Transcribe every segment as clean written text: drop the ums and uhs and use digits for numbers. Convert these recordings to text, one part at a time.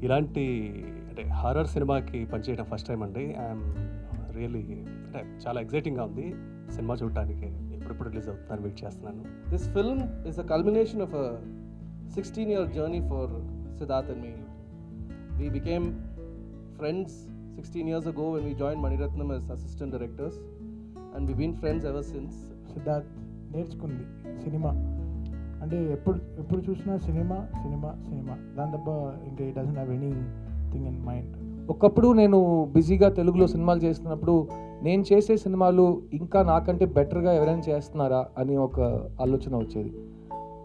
ఇలాంటి అంటే హారర్ సినిమాకి పనిచేయడం ఫస్ట్ టైం అండి. ఐఎమ్ రియల్లీ అంటే చాలా ఎక్సైటింగ్గా ఉంది సినిమా చూడటానికి. ఎప్పుడెప్పుడు రిలీజ్ అవుతుందని వెయిట్ చేస్తున్నాను. This film is a culmination of a 16-year journey for Siddharth and me. We became friends 16 years ago when we joined Maniratnam as assistant directors, and we've been friends ever since. Siddharth నేర్చుకుంది cinema అంటే ఎప్పుడు ఎప్పుడు చూసినా cinema cinema cinema దాని తప్ప ఇంకా it doesn't have any thing in mind. ఒకప్పుడు నేను బిజీగా తెలుగులో సినిమాలు చేస్తున్నప్పుడు నేను చేసే సినిమాలు ఇంకా నాకంటే బెటర్గా ఎవరైనా చేస్తున్నారా అని ఒక ఆలోచన వచ్చేది.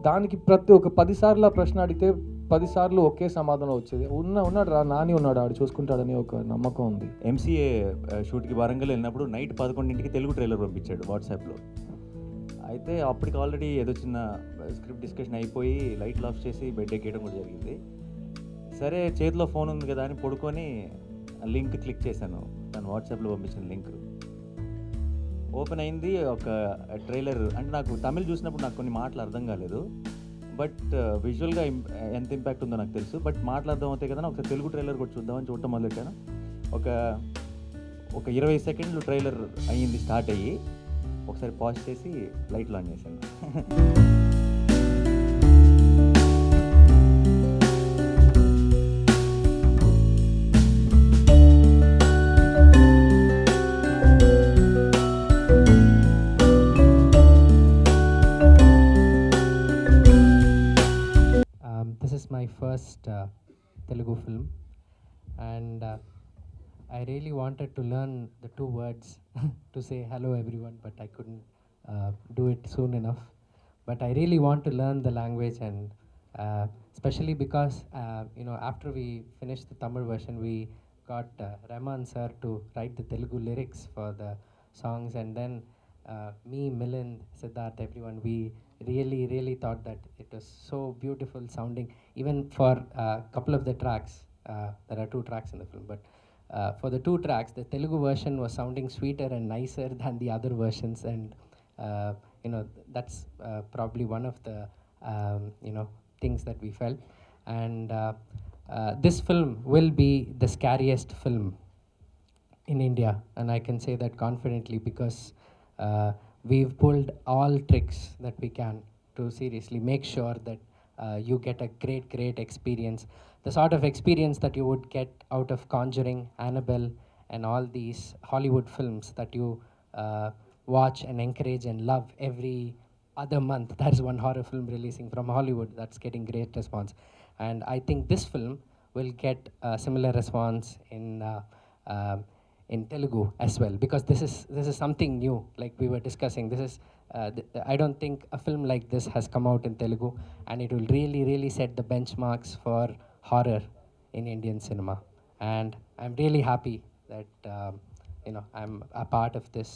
దానికి ప్రతి ఒక 10 సార్లు ఆ ప్రశ్న అడిగితే 10 సార్లు ఒకే సమాధానం వచ్చేది. ఉన్నాడు రా నాని ఉన్నాడు ఆడు చూసుకుంటాడని ఒక నమ్మకం ఉంది. ఎంసీఏ షూట్కి వరంగల్ వెళ్ళినప్పుడు నైట్ 11ంటికి తెలుగు ట్రైలర్ పంపించాడు వాట్సాప్లో. అయితే అప్పటికి ఆల్రెడీ ఏదో చిన్న స్క్రిప్ట్ డిస్కషన్ అయిపోయి లైట్లు ఆఫ్ చేసి బెడ్ ఎక్కేయడం కూడా జరిగింది. సరే చేతిలో ఫోన్ ఉంది కదా అని పడుకొని లింక్ క్లిక్ చేశాను, తను వాట్సాప్లో పంపించిన లింక్ ఓపెన్ అయింది. ఒక ట్రైలర్ అంటే నాకు తమిళ్ చూసినప్పుడు నాకు కొన్ని మాటలు అర్థం కాలేదు, బట్ విజువల్గా ఎంత ఇంపాక్ట్ ఉందో నాకు తెలుసు. బట్ మాటలు అర్థం అవుతాయి కదా, ఒకసారి తెలుగు ట్రైలర్ కూడా చూద్దామని చూడటం మొదలెట్టాను. ఒక 20 సెకండ్లు ట్రైలర్ అయ్యింది స్టార్ట్ అయ్యి, ఒకసారి పాజ్ చేసి లైట్లు ఆన్ చేశాను. This is my first Telugu film, and I really wanted to learn the 2 words to say hello everyone, but I couldn't do it soon enough. But I really want to learn the language, and especially because after we finished the Tamil version, we got Rahman sir to write the Telugu lyrics for the songs, and then me, Milind, Siddharth, everyone, we really thought that it was so beautiful sounding. Even for a couple of the tracks, there are 2 tracks in the film, but for the 2 tracks, the Telugu version was sounding sweeter and nicer than the other versions, and that's probably one of the things that we felt. And this film will be the scariest film in India, and I can say that confidently because we've pulled all tricks that we can to seriously make sure that you get a great experience, the sort of experience that you would get out of Conjuring, Annabelle, and all these Hollywood films that you watch and encourage and love every other month. There's one horror film releasing from Hollywood that's getting great response, and I think this film will get a similar response in Telugu as well, because this is something new. Like we were discussing, this is I don't think a film like this has come out in Telugu, and it will really set the benchmarks for horror in Indian cinema. And I'm really happy that I'm a part of this,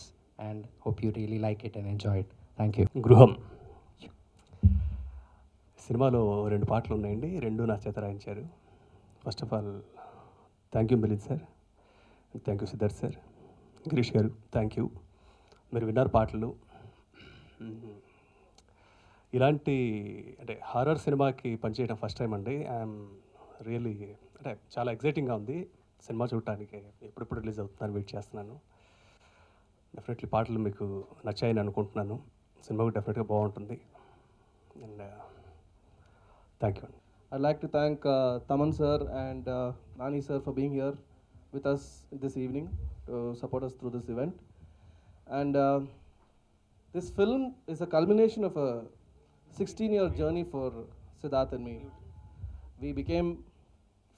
and hope you really like it and enjoy it. Thank you. గృహం సినిమాలో 2 పాటలు ఉన్నాయండి, 2 నా చేత రాయించారు. First of all thank you Milind sir, thank you Siddharth sir, Girish garu thank you. మీరు విన్నారు పాటలు. ఇలాంటి అంటే హారర్ సినిమాకి పనిచేయడం ఫస్ట్ టైం అండి. ఐఎమ్ రియల్లీ అంటే చాలా ఎక్సైటింగ్గా ఉంది సినిమా చూడటానికి. ఎప్పుడెప్పుడు రిలీజ్ అవుతుందని వెయిట్ చేస్తున్నాను. డెఫినెట్లీ పాటలు మీకు నచ్చాయని అనుకుంటున్నాను. సినిమా కూడా డెఫినెట్గా బాగుంటుంది. And thank you. I'd like to thank Taman sir and Nani sir for being here with us this evening to support us through this event. And this film is a culmination of a 16-year journey for Siddharth and me. We became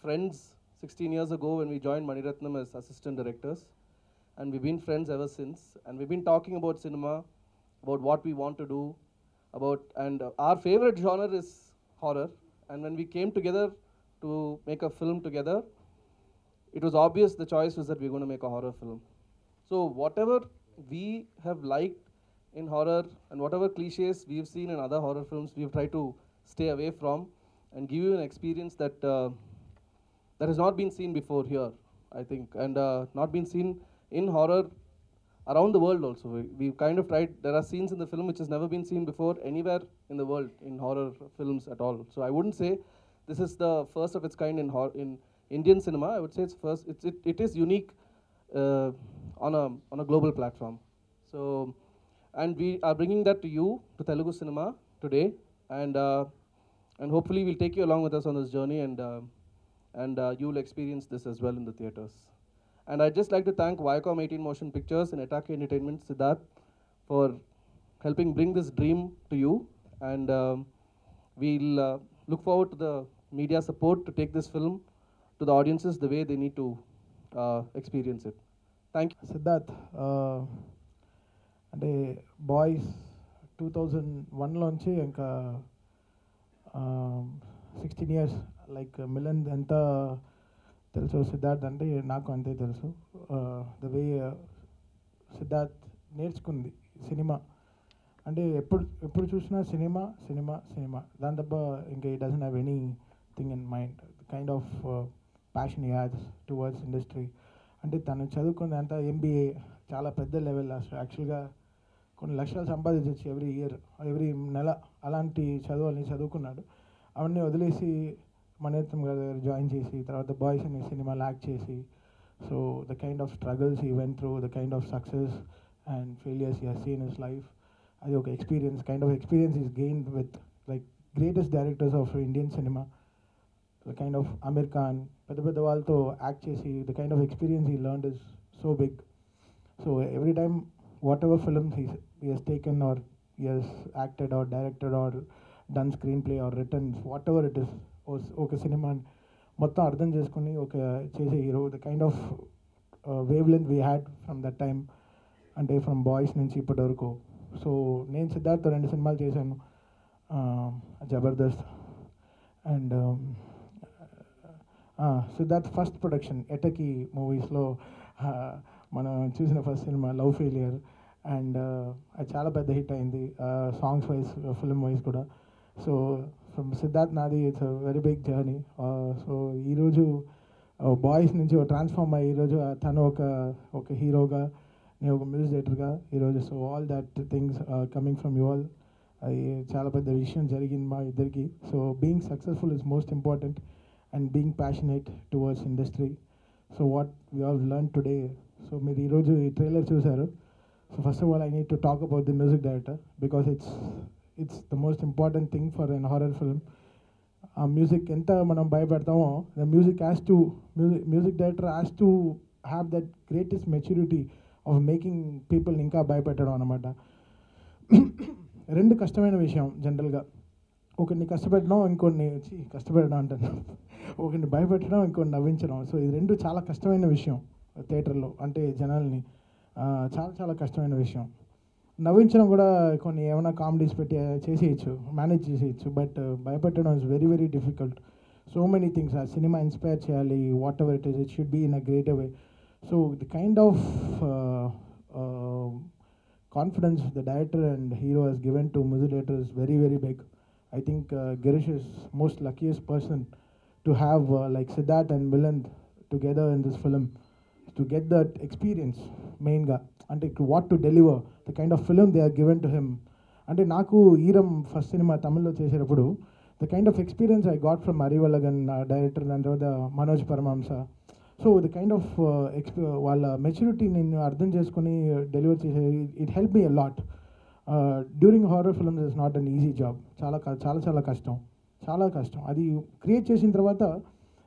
friends 16 years ago when we joined Maniratnam as assistant directors, and we've been friends ever since. And we've been talking about cinema, about what we want to do, and our favorite genre is horror. And when we came together to make a film together, it was obvious the choice was that we're going to make a horror film. So whatever we have liked in horror and whatever cliches we've seen in other horror films, we've tried to stay away from and give you an experience that that has not been seen before here, I think, and not been seen in horror around the world also. We've kind of tried, there are scenes in the film which has never been seen before anywhere in the world in horror films at all. So I wouldn't say this is the first of its kind Indian cinema, I would say it's first. It is unique on a global platform. So, and we are bringing that to you, to Telugu cinema today, and hopefully we'll take you along with us on this journey, and you will experience this as well in the theaters. And I'd just like to thank Viacom 18 Motion Pictures and Atake Entertainment, Siddharth, for helping bring this dream to you. And we'll look forward to the media support to take this film to the audiences the way they need to experience it. Thank you. Siddharth అంటే boys 2001లోంచి ఇంకా 16 years like melon ఎంత తెలుసు సిద్ధార్థ్ అంటే నాకు అంతే తెలుసు. The way Siddharth నేర్చుకుంది cinema అంటే ఎప్పుడు చూసినా సినిమా సినిమా సినిమా దాని తప్ప ఇంకా ఈ doesn't have any thing in mind. Kind of passion ఈ హ్యాస్ టువర్డ్స్ ఇండస్ట్రీ. అంటే తను చదువుకుంది అంతా MBA, చాలా పెద్ద లెవెల్. యాక్చువల్గా కొన్ని లక్షలు సంపాదించవచ్చు ఎవ్రీ నెల. అలాంటి చదువుల్ని చదువుకున్నాడు. అవన్నీ వదిలేసి మణిరత్నం గారి దగ్గర జాయిన్ చేసి తర్వాత బాయ్స్ అనే సినిమాలు యాక్ట్ చేసి, so the kind of struggles he went through, the kind of success and failures he has seen his life, అది ఒక experience. Kind of experience is gained with like greatest directors of Indian cinema, the kind of Aamir Khan, పెద్ద పెద్ద వాళ్ళతో act చేసి the kind of experience he learned is so big. So every time whatever films he has taken or he has acted or directed or done screenplay or written, whatever it is, ఒక సినిమా మొత్తం అర్థం చేసుకుని ఒక చేసే హీరో. The kind of wavelength we had from that time, అంటే from boys నుంచి ఇప్పటి వరకు. సో నేను సిద్ధార్థ్ 2 సినిమాలు చేశాను, Jabardasth and Siddharth first production Etaki మూవీస్లో మనం చూసిన ఫస్ట్ సినిమా లవ్ ఫెయిలియర్, అండ్ అది చాలా పెద్ద హిట్ అయింది సాంగ్స్ వైజ్, ఫిల్మ్ వైజ్ కూడా. సో ఫ్రమ్ సిద్ధార్థ్ నాది it's a very big journey. So ఈరోజు బాయ్స్ నుంచి ట్రాన్స్ఫార్మ్ అయ్యి ఈరోజు తను ఒక హీరోగా, నేను ఒక మ్యూజిక్ డైరెక్టర్గా ఈరోజు. So all that things coming from you all, అది చాలా పెద్ద విషయం జరిగింది మా ఇద్దరికి. So being successful is most important and being passionate towards industry. So what we have learn today. So మీరు ఈరోజు ఈ ట్రైలర్ చూశారు. So first of all, I need to talk about the music director because it's the most important thing for an horror film. Music enta manam bhayapadtamo, the music director has to have that greatest maturity of making people inka bhayapettadam anamata. Rendu kastamaina vishayam general ga, ఒకరిని కష్టపెట్టడం ఇంకొన్ని కష్టపెట్టడం అంటాను, ఒకరిని భయపెట్టడం ఇంకొన్ని నవ్వించడం. So ఇది రెండు చాలా కష్టమైన విషయం థియేటర్లో, అంటే జనాల్ని చాలా చాలా కష్టమైన విషయం. నవ్వించడం కూడా కొన్ని ఏమైనా కామెడీస్ పెట్టి చేసేయచ్చు, మేనేజ్ చేసేయచ్చు, బట్ భయపెట్టడం is very very difficult. So many things ఆ సినిమా ఇన్స్పైర్ చేయాలి, whatever it is, it should be in a greater way. So the kind of confidence the director and hero has given to music director is very very big. I think Girish is most luckiest person to have like Siddharth and Milind together in this film, to get that experience main ga, ante what to deliver, the kind of film they are given to him. Ante naku Eeram first cinema Tamil lo cheserapudu the kind of experience I got from Arivalagan director and the Manoj Paramamsa. So the kind of వాళ్ళ maturity నేను అర్థం చేసుకుని deliver చేసే, it help me a lot. During horror films is not an easy job, చాలా చాలా చాలా కష్టం, చాలా కష్టం. అది క్రియేట్ చేసిన తర్వాత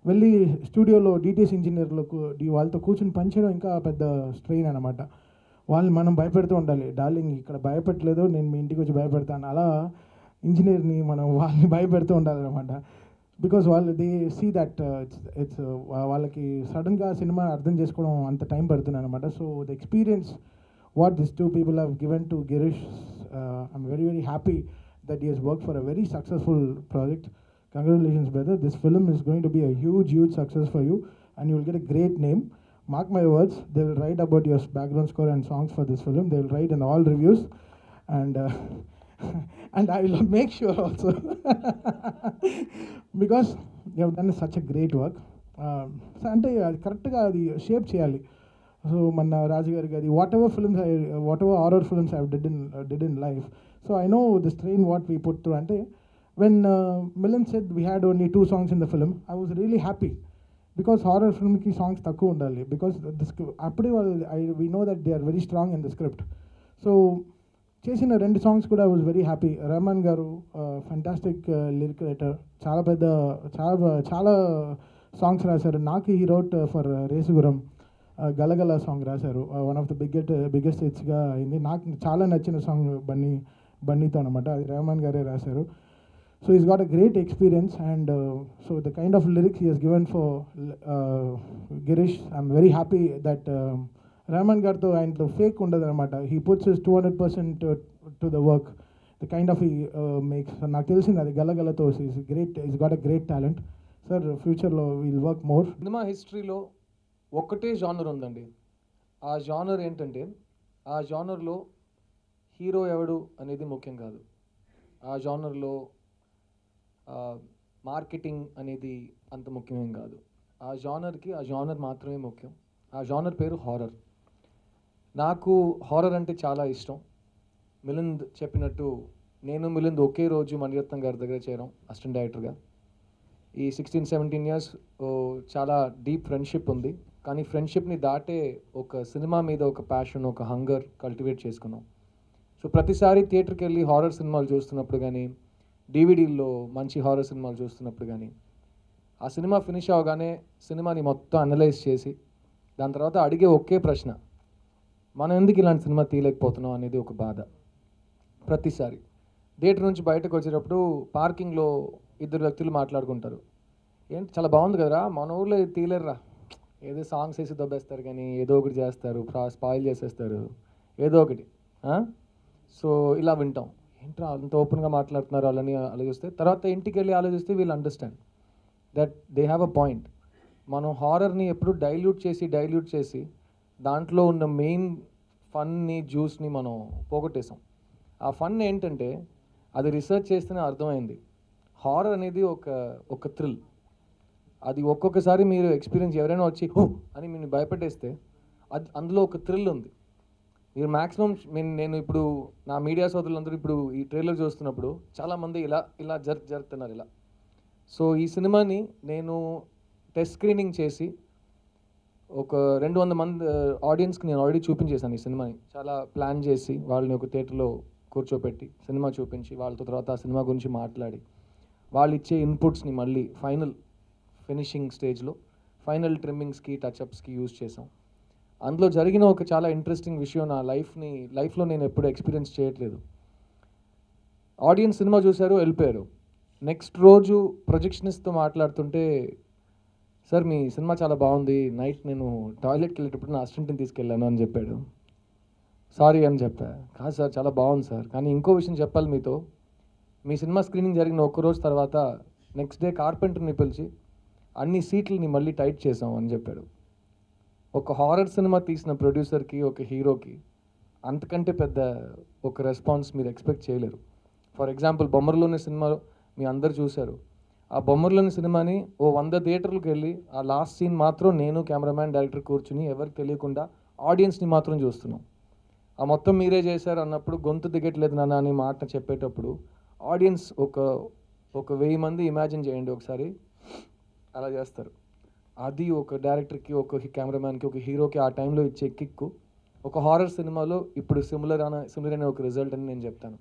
వెళ్ళి స్టూడియోలో DTS ఇంజనీర్లకు వాళ్ళతో కూర్చొని పనిచేయడం ఇంకా పెద్ద స్ట్రెయిన్ అనమాట. వాళ్ళు మనం భయపెడుతూ ఉండాలి, డార్లింగ్ ఇక్కడ భయపెట్టలేదు నేను మీ ఇంటికి వచ్చి భయపెడతాను, అలా ఇంజనీర్ని మనం వాళ్ళని భయపెడుతూ ఉండాలన్నమాట. బికాజ్ వాళ్ళు దే సీ దట్ ఇట్స్ వాళ్ళకి సడన్గా సినిమా అర్థం చేసుకోవడం అంత టైం పడుతుంది అనమాట. So the experience what this two people have given to Girish, I'm very very happy that he he's work for a very successful project. Congratulations brother, this film is going to be a huge success for you and you will get a great name. Mark my words, they will write about your background score and songs for this film, they will write in all reviews and and I will make sure also because you have done such a great work. అంటే అది కరెక్ట్గా అది shape చేయాలి. So మన రాజు గారికి అది what ever films what ever horror films I did in life. So I know the strain what we put through. అంటే when Milind said we had only 2 songs in the film, I was really happy because horror ఫిల్మ్కి songs తక్కువ ఉండాలి, because అప్పుడే వాళ్ళు we know that they are very strong in the script. So చేసిన 2 songs కూడా I was very happy. Rahman garu fantastic lyric writer, చాలా songs రాశారు. నాకు he wrote for Race Gurram Galagala song రాశారు, వన్ ఆఫ్ ద బిగ్గెస్ట్ హిట్స్గా అయింది. నాకు చాలా నచ్చిన సాంగ్ బన్నీతో అనమాట, అది రెహమాన్ గారే రాశారు. So he's got a great experience, and so the kind of lyrics he has given for Girish, I'm very happy that Rahman Gartho and the fake undadu anamata. He puts his 200% to the work. The kind of he makes. నాకు తెలిసింది అది గలగలతో. He's great. He's got a great talent. Sir, future lo we'll work more. Cinema హిస్టరీలో ఒక్కటే genre ఉందండి. ఆ genre ఏంటంటే, ఆ జానర్లో hero ఎవడు అనేది ముఖ్యం కాదు. ఆ జానర్లో మార్కెటింగ్ అనేది అంత ముఖ్యమేం కాదు. ఆ జానర్కి ఆ జానర్ మాత్రమే ముఖ్యం. ఆ జానర్ పేరు హారర్. నాకు హారర్ అంటే చాలా ఇష్టం. మిలింద్ చెప్పినట్టు నేను మిలింద్ ఒకే రోజు మణిరత్నం గారి దగ్గర చేరాం అసిస్టెంట్ డైరెక్టర్గా. ఈ 16-17 ఇయర్స్ చాలా డీప్ ఫ్రెండ్షిప్ ఉంది. కానీ ఫ్రెండ్షిప్ని దాటే ఒక సినిమా మీద ఒక ప్యాషన్, ఒక హంగర్ కల్టివేట్ చేసుకున్నాం. సో ప్రతిసారి థియేటర్కి వెళ్ళి హారర్ సినిమాలు చూస్తున్నప్పుడు కానీ, డివిడీల్లో మంచి హారర్ సినిమాలు చూస్తున్నప్పుడు కానీ, ఆ సినిమా ఫినిష్ అవగానే సినిమాని మొత్తం అనలైజ్ చేసి దాని తర్వాత అడిగే ఒకే ప్రశ్న, మనం ఎందుకు ఇలాంటి సినిమా తీయలేకపోతున్నాం అనేది ఒక బాధ. ప్రతిసారి థియేటర్ నుంచి బయటకు వచ్చేటప్పుడు పార్కింగ్లో 2 వ్యక్తులు మాట్లాడుకుంటారు, ఏంటి చాలా బాగుంది కదరా, మన ఊళ్ళో తీయలేరురా, ఏదో సాంగ్స్ వేసి దొబ్బేస్తారు కానీ ఏదో ఒకటి చేస్తారు, స్పాయిల్ చేసేస్తారు ఏదో ఒకటి. సో ఇలా వింటాం, ఏంట్రా అంత ఓపెన్గా మాట్లాడుతున్నారు వాళ్ళని ఆలోచిస్తే, తర్వాత ఇంటికి వెళ్ళి ఆలోచిస్తే వీళ్ళు understand that they have a point. మనం హారర్ని ఎప్పుడు డైల్యూట్ చేసి దాంట్లో ఉన్న మెయిన్ ఫన్ని, జ్యూస్ని మనం పోగొట్టేసాం. ఆ ఫన్ ఏంటంటే, అది రీసెర్చ్ చేస్తేనే అర్థమైంది, హారర్ అనేది ఒక థ్రిల్. అది ఒక్కొక్కసారి మీరు ఎక్స్పీరియన్స్ ఎవరైనా వచ్చి హో అని మీరు భయపెట్టేస్తే అది అందులో ఒక థ్రిల్ ఉంది. మీరు మ్యాక్సిమం నేను ఇప్పుడు నా మీడియా సోదరులందరూ ఇప్పుడు ఈ ట్రైలర్ చూస్తున్నప్పుడు చాలామంది ఇలా జరుపుతున్నారు ఇలా. సో ఈ సినిమాని నేను టెస్ట్ స్క్రీనింగ్ చేసి ఒక 200 మంది ఆడియన్స్కి నేను ఆల్రెడీ చూపించేశాను ఈ సినిమాని. చాలా ప్లాన్ చేసి వాళ్ళని ఒక థియేటర్లో కూర్చోపెట్టి సినిమా చూపించి వాళ్ళతో తర్వాత ఆ సినిమా గురించి మాట్లాడి వాళ్ళు ఇచ్చే ఇన్పుట్స్ని మళ్ళీ ఫినిషింగ్ స్టేజ్లో ఫైనల్ ట్రిమ్మింగ్స్కి, టచ్అప్స్కి యూజ్ చేసాం. అందులో జరిగిన ఒక చాలా ఇంట్రెస్టింగ్ విషయం, నా లైఫ్లో నేను ఎప్పుడు ఎక్స్పీరియన్స్ చేయట్లేదు. ఆడియన్స్ సినిమా చూశారు, వెళ్ళిపోయారు. నెక్స్ట్ రోజు ప్రొజెక్షనిస్ట్తో మాట్లాడుతుంటే, సార్ మీ సినిమా చాలా బాగుంది, నైట్ నేను టాయిలెట్కి వెళ్ళేటప్పుడు నా అసిస్టెంట్ని తీసుకెళ్ళాను అని చెప్పాడు. సారీ అని చెప్పా. కాదు సార్ చాలా బాగుంది సార్, కానీ ఇంకో విషయం చెప్పాలి మీతో, మీ సినిమా స్క్రీనింగ్ జరిగిన ఒక్కరోజు తర్వాత నెక్స్ట్ డే కార్పెంటర్ని పిలిచి అన్ని సీట్లని మళ్ళీ టైట్ చేసాం అని చెప్పాడు. ఒక హారర్ సినిమా తీసిన ప్రొడ్యూసర్కి, ఒక హీరోకి అంతకంటే పెద్ద ఒక రెస్పాన్స్ మీరు ఎక్స్పెక్ట్ చేయలేరు. ఫర్ ఎగ్జాంపుల్ బొమ్మర్లోని సినిమా మీ అందరు చూశారు. ఆ బొమ్మర్లోని సినిమాని 100 థియేటర్లకు వెళ్ళి ఆ లాస్ట్ సీన్ మాత్రం నేను కెమెరామ్యాన్ డైరెక్టర్ కూర్చుని ఎవరికి తెలియకుండా ఆడియన్స్ని మాత్రం చూస్తున్నాం. ఆ మొత్తం మీరే చేశారు అన్నప్పుడు గొంతు దిగట్లేదు నాన్న అని మాట చెప్పేటప్పుడు ఆడియన్స్ ఒక 1000 మంది ఇమాజిన్ చేయండి ఒకసారి, అలా చేస్తారు. అది ఒక డైరెక్టర్కి, ఒక కెమెరామ్యాన్కి, ఒక హీరోకి ఆ టైంలో ఇచ్చే కిక్కు ఒక హారర్ సినిమాలో ఇప్పుడు సిమిలర్ అయిన ఒక రిజల్ట్ అని నేను చెప్తాను.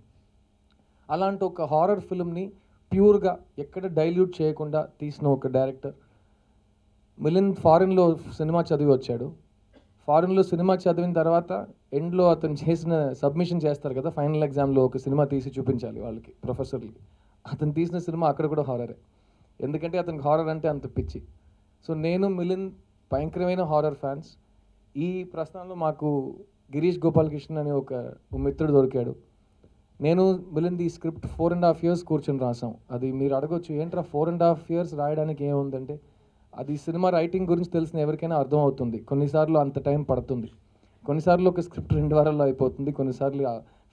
అలాంటి ఒక హారర్ ఫిల్మ్ని ప్యూర్గా ఎక్కడ డైల్యూట్ చేయకుండా తీసిన ఒక డైరెక్టర్. మిలింద్ ఫారిన్లో సినిమా చదివి వచ్చాడు. ఫారిన్లో సినిమా చదివిన తర్వాత ఎండ్లో అతను చేసిన సబ్మిషన్ చేస్తారు కదా, ఫైనల్ ఎగ్జామ్లో ఒక సినిమా తీసి చూపించాలి వాళ్ళకి, ప్రొఫెసర్లకి. అతను తీసిన సినిమా అక్కడ కూడా హారరే, ఎందుకంటే అతనికి హారర్ అంటే అంత పిచ్చి. సో నేను మిలింద్ భయంకరమైన హారర్ ఫ్యాన్స్. ఈ ప్రస్థానంలో మాకు గిరీష్ గోపాలకృష్ణ అనే ఒక మిత్రుడు దొరికాడు. నేను మిలింద్ ఈ స్క్రిప్ట్ 4.5 years కూర్చొని రాసాం. అది మీరు అడగొచ్చు, ఏంట్రా 4.5 years రాయడానికి ఏముందంటే, అది సినిమా రైటింగ్ గురించి తెలిసిన ఎవరికైనా అర్థమవుతుంది. కొన్నిసార్లు అంత టైం పడుతుంది, కొన్నిసార్లు ఒక స్క్రిప్ట్ 2 వారాల్లో అయిపోతుంది, కొన్నిసార్లు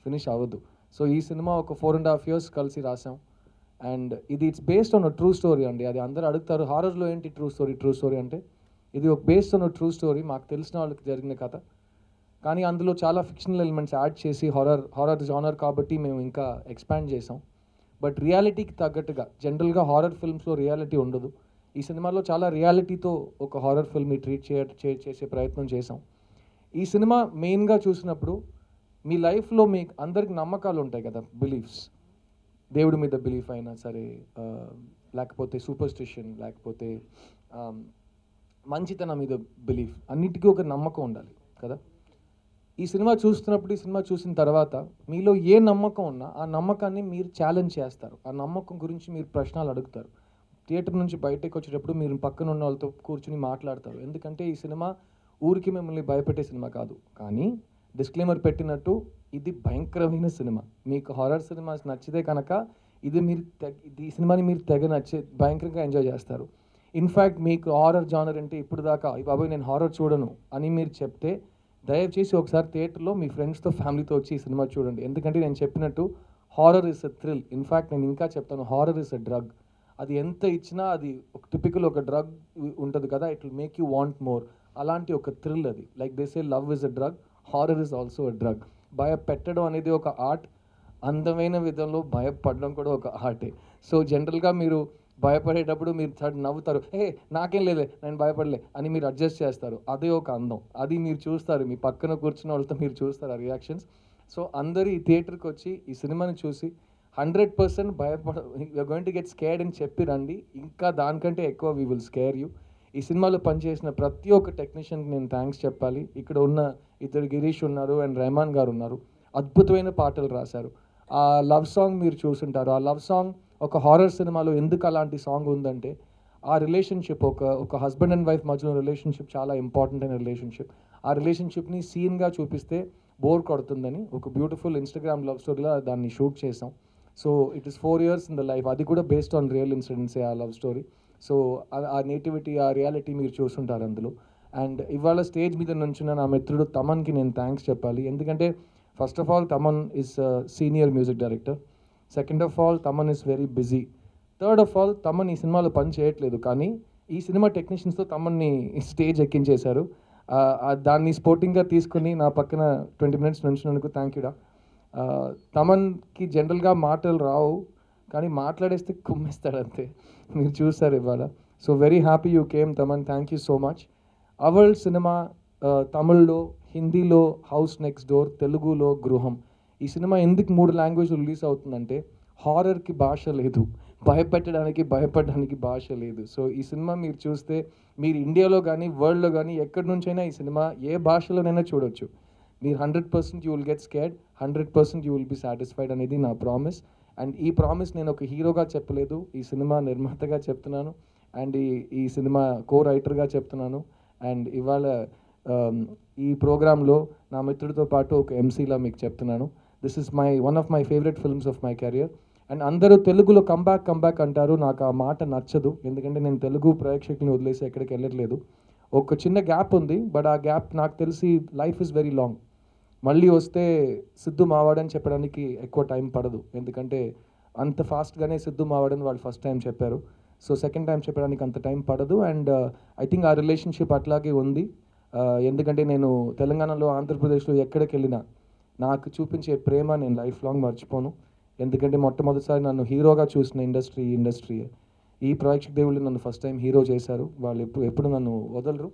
ఫినిష్ అవ్వదు. సో ఈ సినిమా ఒక 4.5 years కలిసి రాసాం. అండ్ ఇది it's based on true story అండి. అది అందరూ అడుగుతారు, హారర్లో ఏంటి ట్రూ స్టోరీ అంటే, ఇది ఒక బేస్డ్ ఆన్ ట్రూ స్టోరీ, మాకు తెలిసిన వాళ్ళకి జరిగిన కథ. కానీ అందులో చాలా ఫిక్షనల్ ఎలిమెంట్స్ యాడ్ చేసి హారర్ జానర్ కాబట్టి మేము ఇంకా ఎక్స్పాండ్ చేసాం. బట్ రియాలిటీకి తగ్గట్టుగా, జనరల్గా హారర్ ఫిల్మ్స్లో రియాలిటీ ఉండదు. ఈ సినిమాలో చాలా రియాలిటీతో ఒక హారర్ ఫిల్మ్ని ట్రీట్ చేసే ప్రయత్నం చేసాం. ఈ సినిమా మెయిన్గా చూసినప్పుడు మీ లైఫ్లో మీకు అందరికి నమ్మకాలు ఉంటాయి కదా, బిలీఫ్స్, దేవుడి మీద బిలీఫ్ అయినా సరే, లేకపోతే సూపర్స్టిషన్, లేకపోతే మంచితనం మీద బిలీఫ్, అన్నిటికీ ఒక నమ్మకం ఉండాలి కదా. ఈ సినిమా చూస్తున్నప్పుడు, ఈ సినిమా చూసిన తర్వాత మీలో ఏ నమ్మకం ఉన్నా ఆ నమ్మకాన్ని మీరు ఛాలెంజ్ చేస్తారు, ఆ నమ్మకం గురించి మీరు ప్రశ్నలు అడుగుతారు. థియేటర్ నుంచి బయటకు వచ్చేటప్పుడు మీరు పక్కన ఉన్న వాళ్ళతో కూర్చుని మాట్లాడతారు. ఎందుకంటే ఈ సినిమా ఊరికి మిమ్మల్ని భయపెట్టే సినిమా కాదు, కానీ డిస్క్లైమర్ పెట్టినట్టు ఇది భయంకరమైన సినిమా. మీకు హారర్ సినిమాస్ నచ్చితే కనుక ఈ సినిమాని మీరు తెగ భయంకరంగా ఎంజాయ్ చేస్తారు. ఇన్ఫ్యాక్ట్ మీకు హారర్ జానర్ అంటే ఇప్పుడు దాకా బాబాయ్ నేను హారర్ చూడను అని మీరు చెప్తే దయచేసి ఒకసారి థియేటర్లో మీ ఫ్రెండ్స్తో ఫ్యామిలీతో వచ్చి ఈ సినిమా చూడండి. ఎందుకంటే నేను చెప్పినట్టు horror is a thrill. In fact నేను ఇంకా చెప్తాను, హారర్ ఇస్ అ డ్రగ్. అది ఎంత ఇచ్చినా అది ఒక టిపికల్ ఒక డ్రగ్ ఉంటుంది కదా, it will make you want more. అలాంటి ఒక థ్రిల్ అది. Like they say love is a drug, horror is also a drug. భయపెట్టడం అనేది ఒక ఆర్ట్, అందమైన విధంలో భయపడడం కూడా ఒక ఆర్టే. సో జనరల్గా మీరు భయపడేటప్పుడు మీరు నవ్వుతారు, నాకేం లేదే నేను భయపడలే అని మీరు అడ్జస్ట్ చేస్తారు. అదే ఒక అందం, అది మీరు చూస్తారు, మీ పక్కన కూర్చున్న వాళ్ళతో మీరు చూస్తారు ఆ రియాక్షన్స్. సో అందరూ ఈ థియేటర్కి వచ్చి ఈ సినిమాని చూసి 100% you're going to get scared అని చెప్పి రండి. ఇంకా దానికంటే ఎక్కువ వీ విల్ స్కేర్ యూ. ఈ సినిమాలో పనిచేసిన ప్రతి ఒక్క టెక్నీషియన్కి నేను థ్యాంక్స్ చెప్పాలి. ఇక్కడ ఉన్న ఇద్దరు గిరీష్ ఉన్నారు అండ్ రెహమాన్ గారు ఉన్నారు, అద్భుతమైన పాటలు రాశారు. ఆ లవ్ సాంగ్ మీరు చూసుంటారు. ఆ లవ్ సాంగ్ ఒక హారర్ సినిమాలో ఎందుకు అలాంటి సాంగ్ ఉందంటే ఆ రిలేషన్షిప్, ఒక హస్బెండ్ అండ్ వైఫ్ మధ్యలో రిలేషన్షిప్ చాలా ఇంపార్టెంట్ అయిన రిలేషన్షిప్. ఆ రిలేషన్షిప్ని సీన్గా చూపిస్తే బోర్ కొడుతుందని ఒక బ్యూటిఫుల్ ఇన్స్టాగ్రామ్ లవ్ స్టోరీలో దాన్ని షూట్ చేసాం. So it is 4 years in the life. అది కూడా బేస్డ్ ఆన్ రియల్ ఇన్సిడెంట్సే ఆ లవ్ స్టోరీ. సో ఆ నేటివిటీ, ఆ రియాలిటీ మీరు చూస్తుంటారు అందులో. అండ్ ఇవాళ స్టేజ్ మీద నుంచిన నా మిత్రుడు తమన్కి నేను థ్యాంక్స్ చెప్పాలి. ఎందుకంటే first of all Thaman is senior music director. Second of all Thaman is very busy. Third of all Thaman ఈ సినిమాలో పని చేయట్లేదు, కానీ ఈ సినిమా టెక్నీషియన్స్తో తమన్ని స్టేజ్ ఎక్కించేశారు. దాన్ని స్పోర్టింగ్గా తీసుకుని నా పక్కన 20 minutes నుంచినందుకు థ్యాంక్ యూడా. తమన్కి జనరల్గా మాటలు రావు, కానీ మాట్లాడేస్తే కుమ్మేస్తాడు అంతే, మీరు చూస్తారు ఇవాళ. So very happy you came Thaman, thank you so much. Aval సినిమా తమిళ్లో, హిందీలో హౌస్ నెక్స్ట్ డోర్, తెలుగులో గృహం. ఈ సినిమా ఎందుకు 3 languages రిలీజ్ అవుతుందంటే హారర్కి భాష లేదు, భయపడడానికి భాష లేదు. సో ఈ సినిమా మీరు చూస్తే మీరు ఇండియాలో కానీ వరల్డ్లో కానీ ఎక్కడి నుంచైనా ఈ సినిమా ఏ భాషలోనైనా చూడొచ్చు. మీరు 100% you will get scared, 100% you will be satisfied అనేది నా ప్రామిస్. అండ్ ఈ ప్రామిస్ నేను ఒక హీరోగా చెప్పలేదు, ఈ సినిమా నిర్మాతగా చెప్తున్నాను, అండ్ ఈ సినిమా రైటర్గా చెప్తున్నాను. అండ్ ఇవాళ ఈ ప్రోగ్రాంలో నా మిత్రుడితో పాటు ఒక ఎంసీలా మీకు చెప్తున్నాను. This is one of my favourite films of my career. And అందరూ తెలుగులో కంబ్యాక్ అంటారు, నాకు ఆ మాట నచ్చదు. ఎందుకంటే నేను తెలుగు ప్రేక్షకుని వదిలేసి ఎక్కడికి వెళ్ళట్లేదు. ఒక చిన్న గ్యాప్ ఉంది, బట్ ఆ గ్యాప్ నాకు తెలిసి లైఫ్ ఇస్ వెరీ లాంగ్. మళ్ళీ వస్తే సిద్ధు మావాడని చెప్పడానికి ఎక్కువ టైం పడదు, ఎందుకంటే అంత ఫాస్ట్గానే సిద్ధు మావాడని వాళ్ళు ఫస్ట్ టైం చెప్పారు. సో సెకండ్ టైం చెప్పడానికి అంత టైం పడదు. అండ్ ఐ థింక్ ఆ రిలేషన్షిప్ అట్లాగే ఉంది. ఎందుకంటే నేను తెలంగాణలో, ఆంధ్రప్రదేశ్లో ఎక్కడికి వెళ్ళినా నాకు చూపించే ప్రేమ నేను లైఫ్ లాంగ్ మర్చిపోను. ఎందుకంటే మొట్టమొదటిసారి నన్ను హీరోగా చూసిన ఇండస్ట్రీ ఈ ప్రేక్షక దేవుళ్ళు నన్ను ఫస్ట్ టైం హీరో చేశారు. వాళ్ళు ఎప్పుడు నన్ను వదలరు.